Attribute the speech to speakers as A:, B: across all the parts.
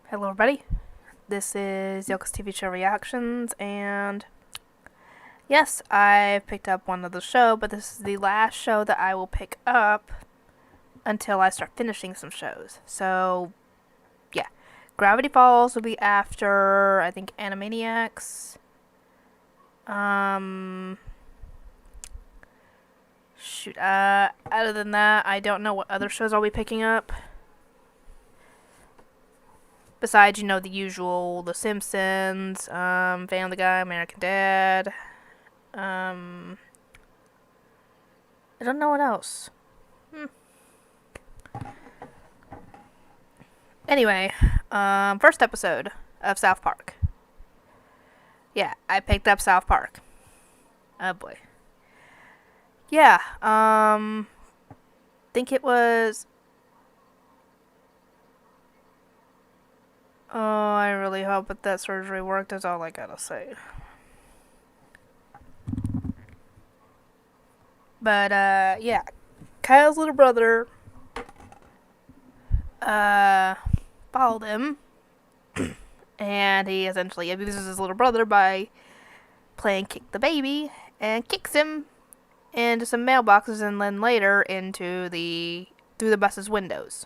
A: Hello everybody, this is Yoko's TV show reactions, and yes, I picked up one other show, but this is the last show that I will pick up until I start finishing some shows. So, yeah, Gravity Falls will be after, I think, Animaniacs. Other than that, I don't know what other shows I'll be picking up. Besides, the usual, The Simpsons, Family Guy, American Dad. I don't know what else. Anyway, first episode of South Park. Yeah, I picked up South Park. Oh boy. Yeah, think it was... Oh, I really hope that surgery worked, is all I gotta say. But, yeah. Kyle's little brother, followed him. And he essentially abuses his little brother by playing Kick the Baby, and kicks him into some mailboxes and then later through the bus's windows.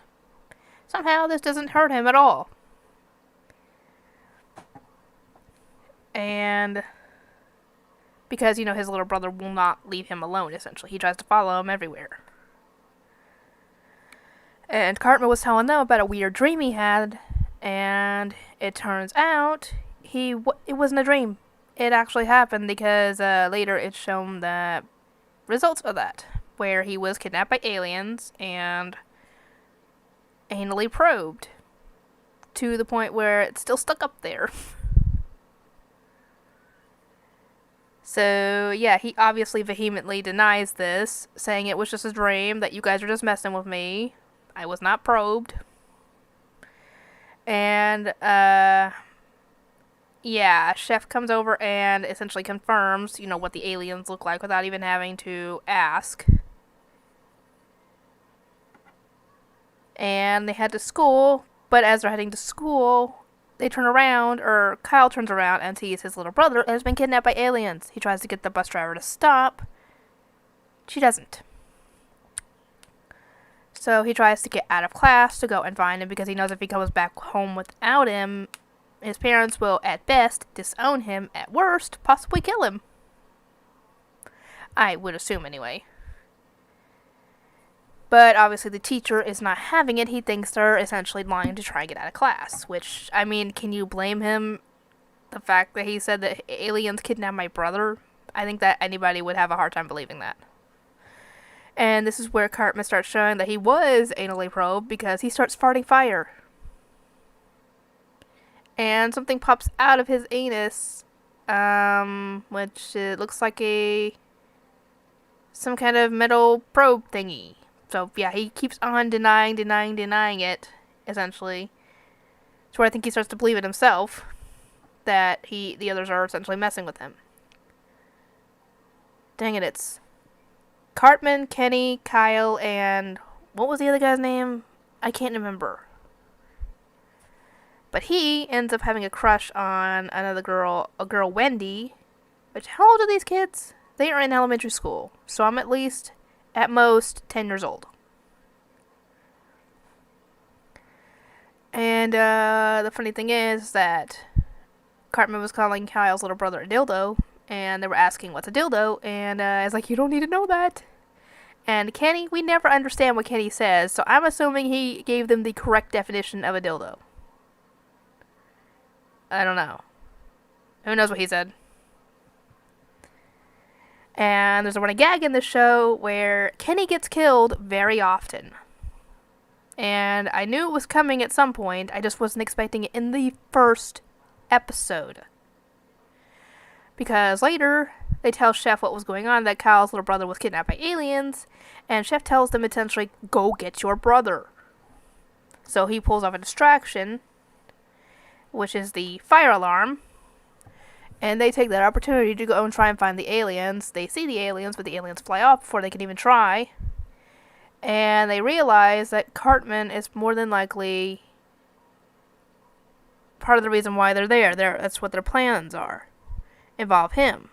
A: Somehow this doesn't hurt him at all. And because, his little brother will not leave him alone, essentially. He tries to follow him everywhere. And Cartman was telling them about a weird dream he had, and it turns out it wasn't a dream. It actually happened because later it's shown the results of that, where he was kidnapped by aliens and anally probed to the point where it's still stuck up there. So, yeah, he obviously vehemently denies this, saying it was just a dream, that you guys are just messing with me. I was not probed. And, yeah, Chef comes over and essentially confirms, what the aliens look like without even having to ask. And they head to school, but as they're heading to school, they turn around, or Kyle turns around and sees his little brother has been kidnapped by aliens. He tries to get the bus driver to stop. She doesn't. So he tries to get out of class to go and find him because he knows if he comes back home without him, his parents will, at best, disown him, at worst, possibly kill him. I would assume, anyway. But obviously the teacher is not having it. He thinks they're essentially lying to try and get out of class. Which, can you blame him? The fact that he said that aliens kidnapped my brother? I think that anybody would have a hard time believing that. And this is where Cartman starts showing that he was anally probed because he starts farting fire. And something pops out of his anus, which looks like some kind of metal probe thingy. So, yeah, he keeps on denying it, essentially. So I think he starts to believe it himself, that the others are essentially messing with him. Dang it, it's Cartman, Kenny, Kyle, and what was the other guy's name? I can't remember. But he ends up having a crush on another girl, Wendy. Which, how old are these kids? They are in elementary school, so I'm at most 10 years old. And the funny thing is that Cartman was calling Kyle's little brother a dildo, and they were asking what's a dildo, and I was like, you don't need to know that. And Kenny, we never understand what Kenny says, so I'm assuming he gave them the correct definition of a dildo. I don't know. Who knows what he said? And there's a running gag in this show where Kenny gets killed very often. And I knew it was coming at some point, I just wasn't expecting it in the first episode. Because later, they tell Chef what was going on, that Kyle's little brother was kidnapped by aliens, and Chef tells them essentially, go get your brother. So he pulls off a distraction, which is the fire alarm, and they take that opportunity to go and try and find the aliens. They see the aliens, but the aliens fly off before they can even try. And they realize that Cartman is more than likely part of the reason why they're there. That's what their plans are. Involve him.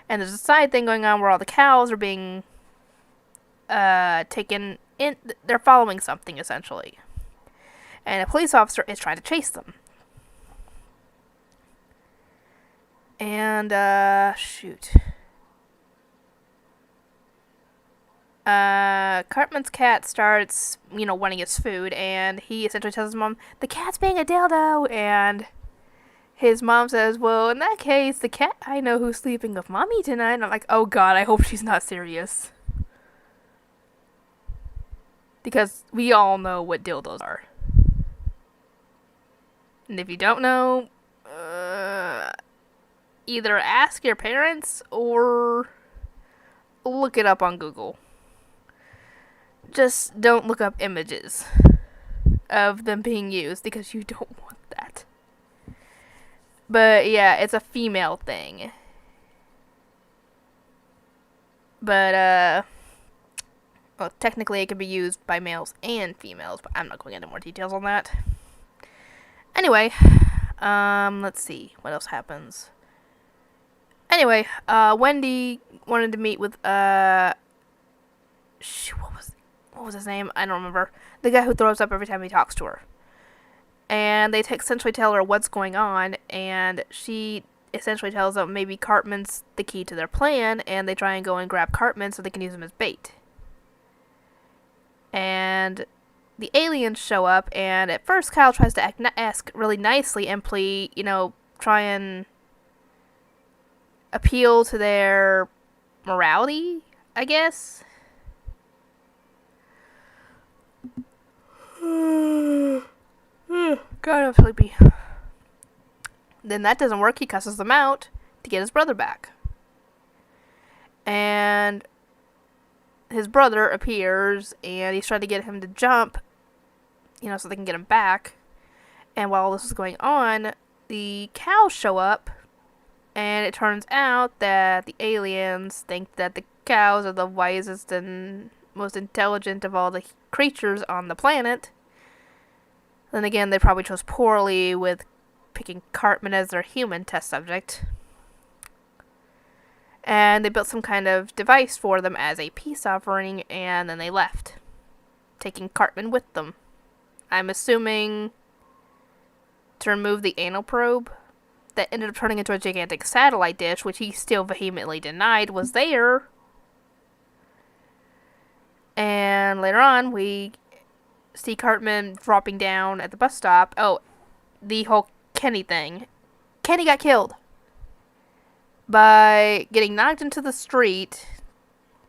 A: And there's a side thing going on where all the cows are being taken in. They're following something, essentially. And a police officer is trying to chase them. And, shoot. Cartman's cat starts, wanting his food, and he essentially tells his mom, the cat's being a dildo, and his mom says, well, in that case, the cat, I know who's sleeping with mommy tonight, and I'm like, oh god, I hope she's not serious. Because we all know what dildos are. And if you don't know, either ask your parents or look it up on Google. Just don't look up images of them being used because you don't want that. But yeah, it's a female thing. But well, technically it can be used by males and females, but I'm not going into more details on that. Anyway, let's see what else happens. Anyway, Wendy wanted to meet with what was his name? I don't remember. The guy who throws up every time he talks to her. And they essentially tell her what's going on, and she essentially tells them maybe Cartman's the key to their plan, and they try and go and grab Cartman so they can use him as bait. And the aliens show up, and at first Kyle tries to ask really nicely and plead, try and appeal to their morality, I guess. God, I'm sleepy. Then that doesn't work. He cusses them out to get his brother back. And his brother appears, and he's trying to get him to jump, so they can get him back. And while this is going on, the cows show up, and it turns out that the aliens think that the cows are the wisest and most intelligent of all the creatures on the planet. Then again, they probably chose poorly with picking Cartman as their human test subject. And they built some kind of device for them as a peace offering, and then they left, taking Cartman with them. I'm assuming to remove the anal probe that ended up turning into a gigantic satellite dish, which he still vehemently denied was there. And later on, we see Cartman dropping down at the bus stop. Oh, the whole Kenny thing. Kenny got killed by getting knocked into the street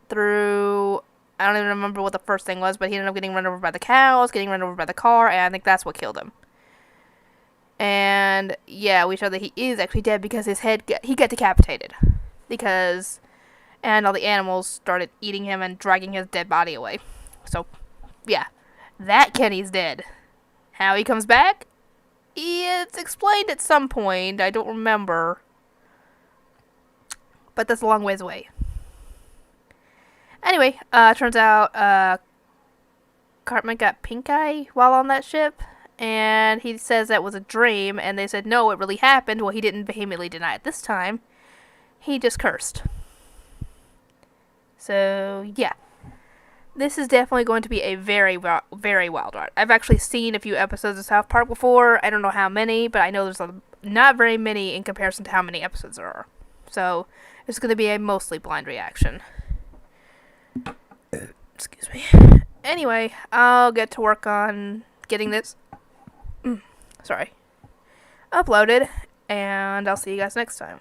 A: through, I don't even remember what the first thing was, but he ended up getting run over by the cows, getting run over by the car, and I think that's what killed him. And yeah, we show that he is actually dead because his head he got decapitated. And all the animals started eating him and dragging his dead body away. So, yeah, that Kenny's dead. How he comes back? It's explained at some point. I don't remember. But that's a long ways away. Anyway, turns out Cartman got pink eye while on that ship. And he says that was a dream. And they said, no, it really happened. Well, he didn't vehemently deny it this time. He just cursed. So, yeah. This is definitely going to be a very, very wild ride. I've actually seen a few episodes of South Park before. I don't know how many, but I know there's not very many in comparison to how many episodes there are. So, it's going to be a mostly blind reaction. Excuse me. Anyway, I'll get to work on getting this uploaded, and I'll see you guys next time.